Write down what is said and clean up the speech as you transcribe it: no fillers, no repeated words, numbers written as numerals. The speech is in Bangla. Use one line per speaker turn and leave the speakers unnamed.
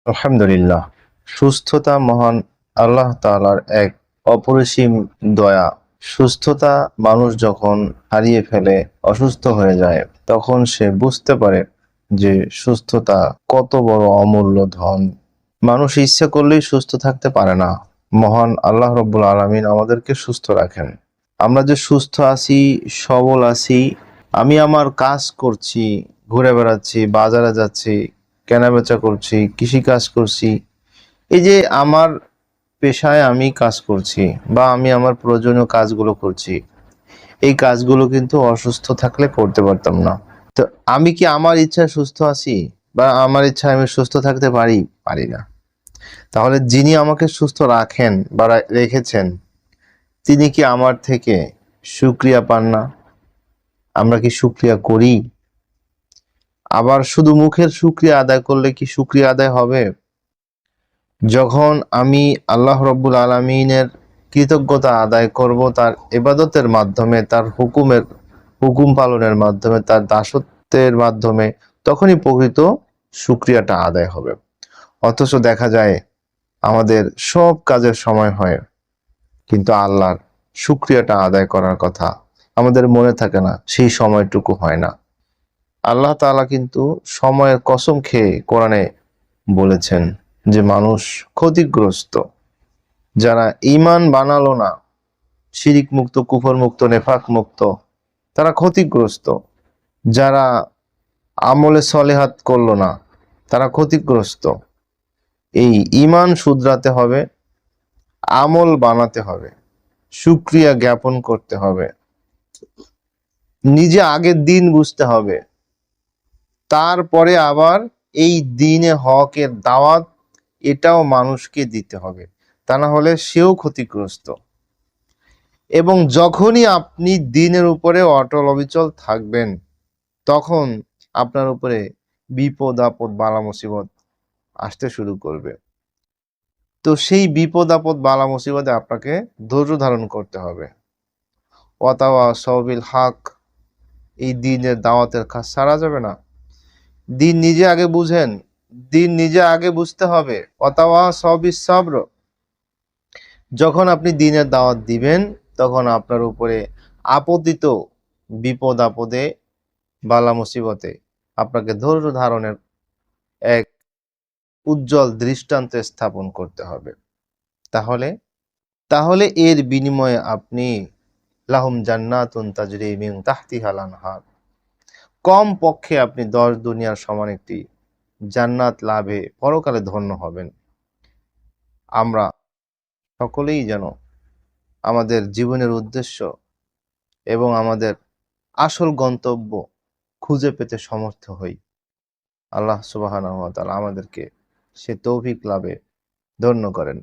আলহামদুলিল্লাহ। সুস্থতা মহান আল্লাহ তাআলার এক অপরিসীম দয়া। সুস্থতা মানুষ যখন হারিয়ে ফেলে, অসুস্থ হয়ে যায়, তখন সে বুঝতে পারে যে সুস্থতা কত বড় অমূল্য ধন। মানুষ ইচ্ছা করলেই সুস্থ থাকতে পারে না। মহান আল্লাহ রব্বুল আলামিন আমাদেরকে সুস্থ রাখেন। আমরা যে সুস্থ আছি, সবল আছি, আমি আমার কাজ করছি, ঘুরে বেড়াচ্ছি, বাজারে যাচ্ছি, কেনাবেচা করছি, কৃষি কাজ করছি, এই যে আমার পেশায় আমি কাজ করছি বা আমি আমার প্রয়োজনীয় কাজগুলো করছি, এই কাজগুলো কিন্তু অসুস্থ থাকলে করতে পারতাম না। তো আমি কি আমার ইচ্ছায় সুস্থ আছি বা আমার ইচ্ছায় আমি সুস্থ থাকতে পারি? পারি না। তাহলে যিনি আমাকে সুস্থ রাখেন বা রেখেছেন, তিনি কি আমার থেকে শুকরিয়া পান না? আমরা কি শুকরিয়া করি? আবার শুধু মুখের শুকরিয়া আদায় করলে কি শুকরিয়া আদায় হবে? যখন আমি আল্লাহ রব্বুল আলামিনের কৃতজ্ঞতা আদায় করব তার ইবাদতের মাধ্যমে, তার হুকুম পালনের মাধ্যমে, তার দাসত্বের মাধ্যমে, তখনই প্রকৃত শুকরিয়াটা আদায় হবে। অথচ দেখা যায় আমাদের সব কাজের সময় হয়, কিন্তু আল্লাহর শুকরিয়াটা আদায় করার কথা আমাদের মনে থাকে না, সেই সময়টুকু হয় না। আল্লাহ তাআলা কিন্তু সময়ের কসম খেয়ে কোরআনে বলেছেন যে মানুষ ক্ষতিগ্রস্ত, যারা ঈমান বানালো না, শিরিক মুক্ত, কুফর মুক্ত, নেফাক মুক্ত, তারা ক্ষতিগ্রস্ত। যারা আমলে সলেহাত করলো না, তারা ক্ষতিগ্রস্ত। এই ঈমান শুধরাতে হবে, আমল বানাতে হবে, শুকরিয়া জ্ঞাপন করতে হবে, নিজে আগের দিন বুঝতে হবে, তারপরে আবার এই দিনে হকের দাওয়াত এটাও মানুষকে দিতে হবে, তা না হলে সেও ক্ষতিগ্রস্ত। এবং যখনই আপনি দিনের উপরে অটল অবিচল থাকবেন, তখন আপনার উপরে বিপদ আপদ বালা মুসিবত আসতে শুরু করবে। তো সেই বিপদ আপদ বালা মুসিবতে আপনাকে ধৈর্য ধারণ করতে হবে। ওয়াতাওয়া সবিল হক, এই দিনের দাওয়াতের কাজ ছাড়া যাবে না। দিন নিজে আগে বুঝেন, দিন নিজে আগে বুঝতে হবে। ওয়াতাওয়া সবিস সবর, যখন আপনি দিনের দাওয়াত দিবেন, তখন আপনার উপরে আপতিত বিপদ আপদে বালা মুসিবতে আপনাকে ধৈর্য ধারণের এক উজ্জ্বল দৃষ্টান্ত স্থাপন করতে হবে। তাহলে তাহলে এর বিনিময়ে আপনি লাহুম জান্নাতুন তাজরি মিন তাহতিহাল আনহার, কম পক্ষে আপনি 10 দুনিয়ার সমান একটি জান্নাত লাভে পরকালে ধন্য হবেন। আমরা সকলেই যেন আমাদের জীবনের উদ্দেশ্য এবং আমাদের আসল গন্তব্য খুঁজে পেতে সমর্থ হই। আল্লাহ সুবহানাহু ওয়া তাআলা আমাদেরকে সে তৌফিক লাভে ধন্য করেন।